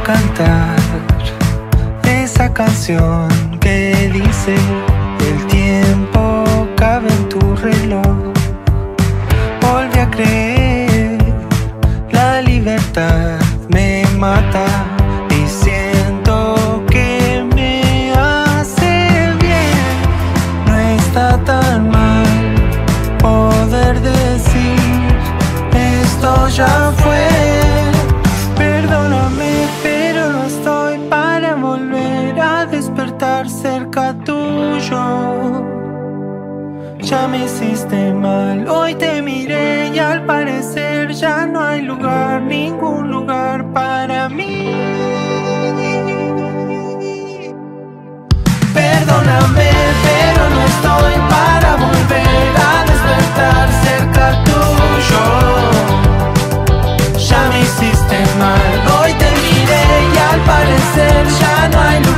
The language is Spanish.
cantar esa canción que dice: el tiempo cabe en tu reloj. Volví a creer, la libertad me mata y siento que me hace bien. No está tan mal poder decir: esto ya fue. Perdóname, pero no estoy para volver a despertar cerca tuyo. Ya me hiciste mal, hoy te miré y al parecer ya no hay lugar, ningún lugar para mí. Perdóname, pero no estoy para volver a despertar cerca tuyo. Ya me hiciste mal, hoy te miré y al parecer ya no hay lugar.